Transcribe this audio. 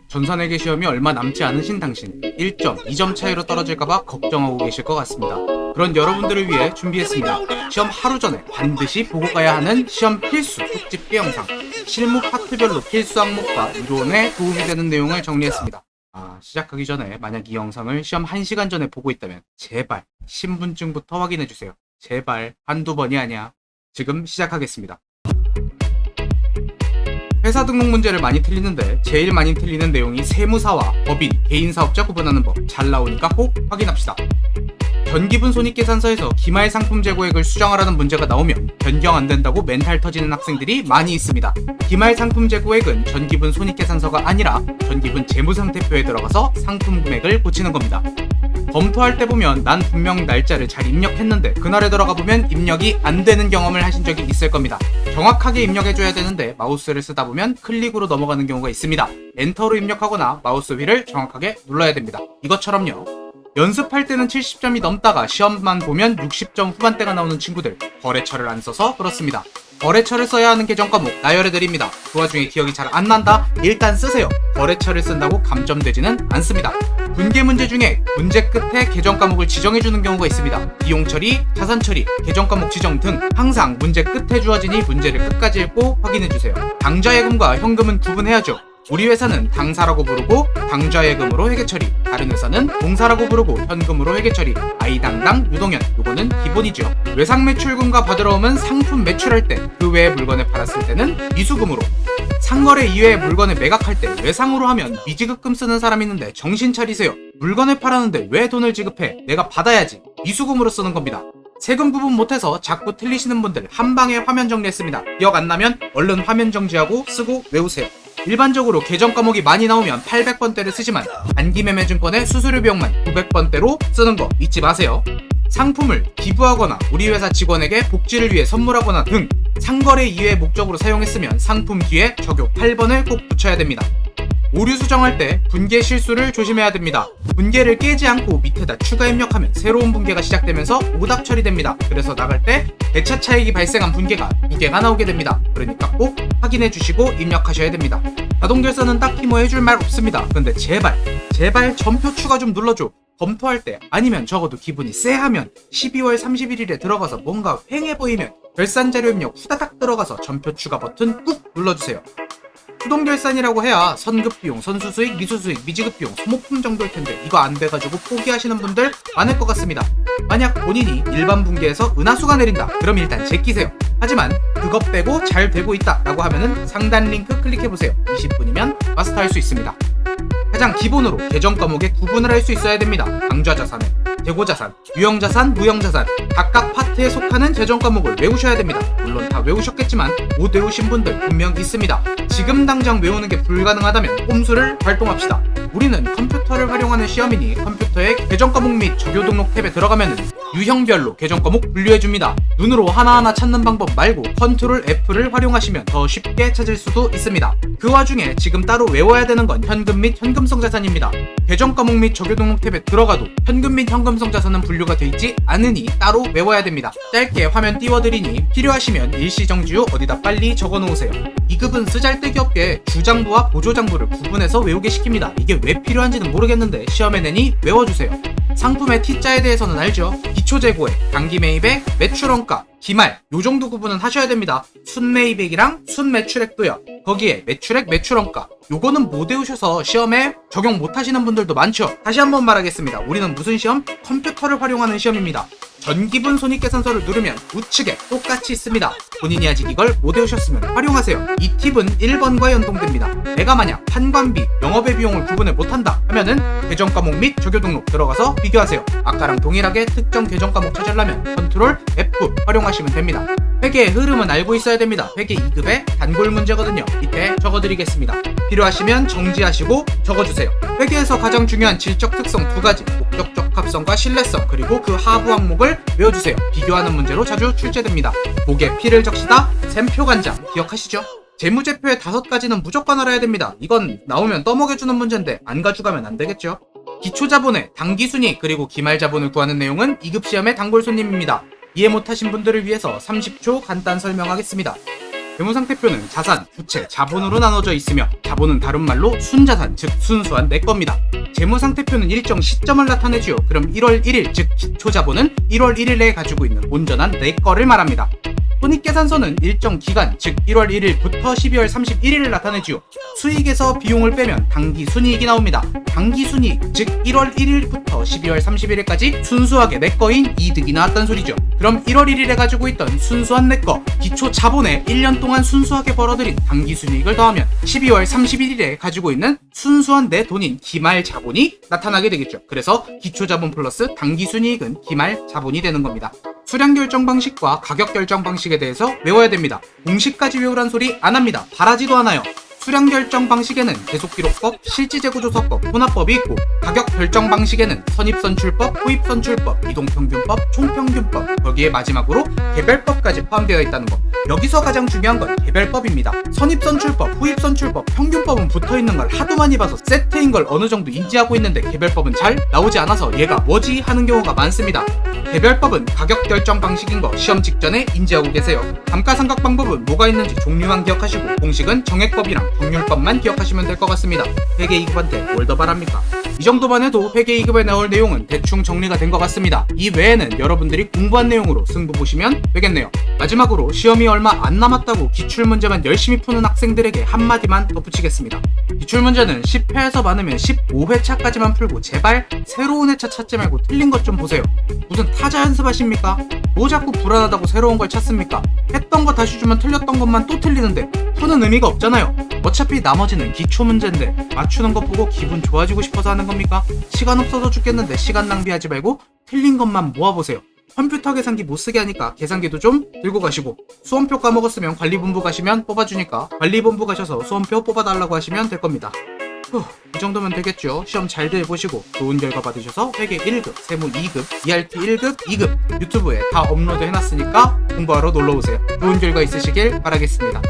전산회계 시험이 얼마 남지 않으신 당신 1점, 2점 차이로 떨어질까봐 걱정하고 계실 것 같습니다. 그런 여러분들을 위해 준비했습니다. 시험 하루 전에 반드시 보고 가야 하는 시험 필수 특집계 영상, 실무 파트별로 필수 항목과 이론에 도움이 되는 내용을 정리했습니다. 시작하기 전에 만약 이 영상을 시험 1시간 전에 보고 있다면 제발 신분증부터 확인해주세요. 제발 한두 번이 아니야. 지금 시작하겠습니다. 회사 등록 문제를 많이 틀리는데 제일 많이 틀리는 내용이 세무사와 법인, 개인사업자 구분하는 법. 잘 나오니까 꼭 확인합시다. 변기분 손익계산서에서 기말 상품 재고액을 수정하라는 문제가 나오면 변경 안 된다고 멘탈 터지는 학생들이 많이 있습니다. 기말 상품 재고액은 전기분 손익계산서가 아니라 전기분 재무상태표에 들어가서 상품 금액을 고치는 겁니다. 검토할 때 보면 난 분명 날짜를 잘 입력했는데 그날에 들어가 보면 입력이 안 되는 경험을 하신 적이 있을 겁니다. 정확하게 입력해줘야 되는데 마우스를 쓰다 보면 클릭으로 넘어가는 경우가 있습니다. 엔터로 입력하거나 마우스 휠을 정확하게 눌러야 됩니다. 이것처럼요. 연습할 때는 70점이 넘다가 시험만 보면 60점 후반대가 나오는 친구들, 거래처를 안 써서 그렇습니다. 거래처를 써야 하는 계정 과목 나열해드립니다. 그 와중에 기억이 잘 안 난다? 일단 쓰세요. 거래처를 쓴다고 감점되지는 않습니다. 분계 문제 중에 문제 끝에 계정 과목을 지정해주는 경우가 있습니다. 비용 처리, 자산 처리, 계정 과목 지정 등 항상 문제 끝에 주어지니 문제를 끝까지 읽고 확인해주세요. 당좌예금과 현금은 구분해야죠. 우리 회사는 당사라고 부르고 당좌예금으로 회계 처리, 다른 회사는 동사라고 부르고 현금으로 회계 처리, 아이당당, 유동현, 요거는 기본이죠. 외상 매출금과 받으러 오면 상품 매출할 때, 그 외의 물건을 팔았을 때는 미수금으로, 상거래 이외의 물건을 매각할 때 외상으로 하면 미지급금 쓰는 사람이 있는데 정신 차리세요. 물건을 팔았는데 왜 돈을 지급해? 내가 받아야지. 미수금으로 쓰는 겁니다. 세금 구분 못해서 자꾸 틀리시는 분들 한 방에 화면 정리했습니다. 기억 안 나면 얼른 화면 정지하고 쓰고 외우세요. 일반적으로 계정 과목이 많이 나오면 800번대를 쓰지만 단기매매증권의 수수료 비용만 900번대로 쓰는 거 잊지 마세요. 상품을 기부하거나 우리 회사 직원에게 복지를 위해 선물하거나 등 상거래 이외의 목적으로 사용했으면 상품 뒤에 적용 8번을 꼭 붙여야 됩니다. 오류 수정할 때 분계 실수를 조심해야 됩니다. 분계를 깨지 않고 밑에다 추가 입력하면 새로운 분계가 시작되면서 오답 처리됩니다. 그래서 나갈 때 대차 차익이 발생한 분계가 2개가 나오게 됩니다. 그러니까 꼭 확인해 주시고 입력하셔야 됩니다. 자동결산은 딱히 뭐 해줄 말 없습니다. 근데 제발 전표 추가 좀 눌러줘. 검토할 때 아니면 적어도 기분이 쎄하면 12월 31일에 들어가서 뭔가 휑해 보이면 결산자료 입력 후다닥 들어가서 전표 추가 버튼 꾹 눌러주세요. 수동결산이라고 해야 선급비용, 선수수익, 미수수익, 미지급비용, 소모품 정도일 텐데 이거 안 돼가지고 포기하시는 분들 많을 것 같습니다. 만약 본인이 일반 분계에서 은하수가 내린다 그럼 일단 제끼세요. 하지만 그것 빼고 잘 되고 있다 라고 하면은 상단 링크 클릭해보세요. 20분이면 마스터할 수 있습니다. 가장 기본으로 계정 과목에 구분을 할 수 있어야 됩니다. 당좌자산에 재고자산, 유형자산, 무형자산 각각 파트에 속하는 재정 과목을 외우셔야 됩니다. 물론 다 외우셨겠지만 못 외우신 분들 분명 있습니다. 지금 당장 외우는 게 불가능하다면 꼼수를 활동합시다. 우리는 컴퓨터를 활용하는 시험이니 컴퓨터의 계정 과목 및 적요 등록 탭에 들어가면 유형별로 계정 과목 분류해줍니다. 눈으로 하나하나 찾는 방법 말고 컨트롤 F를 활용하시면 더 쉽게 찾을 수도 있습니다. 그 와중에 지금 따로 외워야 되는 건 현금 및 현금성 자산입니다. 계정 과목 및 적요 등록 탭에 들어가도 현금 및 현금성 자산은 분류가 되어 있지 않으니 따로 외워야 됩니다. 짧게 화면 띄워드리니 필요하시면 일시정지 후 어디다 빨리 적어놓으세요. 2급은 쓰잘데기 없게 주장부와 보조장부를 구분해서 외우게 시킵니다. 이게 왜 필요한지는 모르겠는데 시험에 내니 외워주세요. 상품의 T자에 대해서는 알죠? 기초재고액, 단기매입액, 매출원가, 기말 요정도 구분은 하셔야 됩니다. 순매입액이랑 순매출액도요. 거기에 매출액, 매출원가 요거는 못 외우셔서 시험에 적용 못 하시는 분들도 많죠. 다시 한번 말하겠습니다. 우리는 무슨 시험? 컴퓨터를 활용하는 시험입니다. 전기분 손익계산서를 누르면 우측에 똑같이 있습니다. 본인이 아직 이걸 못 외우셨으면 활용하세요. 이 팁은 1번과 연동됩니다. 내가 만약 판관비, 영업의 비용을 구분을 못한다 하면은 계정 과목 및 적요 등록 들어가서 비교하세요. 아까랑 동일하게 특정 계정 과목 찾으려면 컨트롤 F 활용하시면 됩니다. 회계의 흐름은 알고 있어야 됩니다. 회계 2급의 단골 문제거든요. 밑에 적어드리겠습니다. 필요하시면 정지하시고 적어주세요. 회계에서 가장 중요한 질적 특성 2가지, 목적적 합성과 신뢰성, 그리고 그 하부 항목을 외워주세요. 비교하는 문제로 자주 출제됩니다. 목에 피를 적시다, 샘표 간장 기억하시죠? 재무제표의 5가지는 무조건 알아야 됩니다. 이건 나오면 떠먹여주는 문제인데 안 가져가면 안 되겠죠? 기초자본의 당기순이익 그리고 기말자본을 구하는 내용은 2급 시험의 단골 손님입니다. 이해 못하신 분들을 위해서 30초 간단 설명하겠습니다. 재무상태표는 자산, 부채, 자본으로 나눠져 있으며 자본은 다른 말로 순자산, 즉 순수한 내 겁니다. 재무상태표는 일정 시점을 나타내지요. 그럼 1월 1일, 즉 기초자본은 1월 1일 내에 가지고 있는 온전한 내 거를 말합니다. 손익계산서는 일정 기간, 즉 1월 1일부터 12월 31일을 나타내지요. 수익에서 비용을 빼면 당기순이익이 나옵니다. 당기순이익, 즉 1월 1일부터 12월 31일까지 순수하게 내 거인 이득이 나왔단 소리죠. 그럼 1월 1일에 가지고 있던 순수한 내 거, 기초 자본에 1년 동안 순수하게 벌어들인 당기순이익을 더하면 12월 31일에 가지고 있는 순수한 내 돈인 기말 자본이 나타나게 되겠죠. 그래서 기초 자본 플러스 당기순이익은 기말 자본이 되는 겁니다. 수량 결정 방식과 가격 결정 방식에 대해서 외워야 됩니다. 공식까지 외우란 소리 안 합니다. 바라지도 않아요. 수량 결정 방식에는 계속기록법, 실지재고조서법, 혼합법이 있고 가격 결정 방식에는 선입선출법, 후입선출법, 이동평균법, 총평균법, 거기에 마지막으로 개별법까지 포함되어 있다는 것. 여기서 가장 중요한 건 개별법입니다. 선입선출법, 후입선출법, 평균법은 붙어있는 걸 하도 많이 봐서 세트인 걸 어느 정도 인지하고 있는데 개별법은 잘 나오지 않아서 얘가 뭐지 하는 경우가 많습니다. 개별법은 가격 결정 방식인 거 시험 직전에 인지하고 계세요. 감가상각 방법은 뭐가 있는지 종류만 기억하시고 공식은 정액법이랑 정률법만 기억하시면 될 것 같습니다. 회계 2급한테 뭘 더 바랍니까? 이 정도만 해도 회계 2급에 나올 내용은 대충 정리가 된 것 같습니다. 이 외에는 여러분들이 공부한 내용으로 승부 보시면 되겠네요. 마지막으로 시험이 얼마 안 남았다고 기출문제만 열심히 푸는 학생들에게 한마디만 덧붙이겠습니다. 기출문제는 10회에서 많으면 15회차까지만 풀고 제발 새로운 회차 찾지 말고 틀린 것 좀 보세요. 무슨 타자 연습하십니까? 뭐 자꾸 불안하다고 새로운 걸 찾습니까? 했던 거 다시 주면 틀렸던 것만 또 틀리는데 푸는 의미가 없잖아요. 어차피 나머지는 기초문제인데 맞추는 거 보고 기분 좋아지고 싶어서 하는 겁니까? 시간 없어서 죽겠는데 시간 낭비하지 말고 틀린 것만 모아보세요. 컴퓨터 계산기 못쓰게 하니까 계산기도 좀 들고 가시고 수험표 까먹었으면 관리본부 가시면 뽑아주니까 관리본부 가셔서 수험표 뽑아달라고 하시면 될 겁니다. 이 정도면 되겠죠. 시험 잘들 해보시고 좋은 결과 받으셔서 회계 1급, 세무 2급, ERT 1급, 2급 유튜브에 다 업로드 해놨으니까 공부하러 놀러오세요. 좋은 결과 있으시길 바라겠습니다.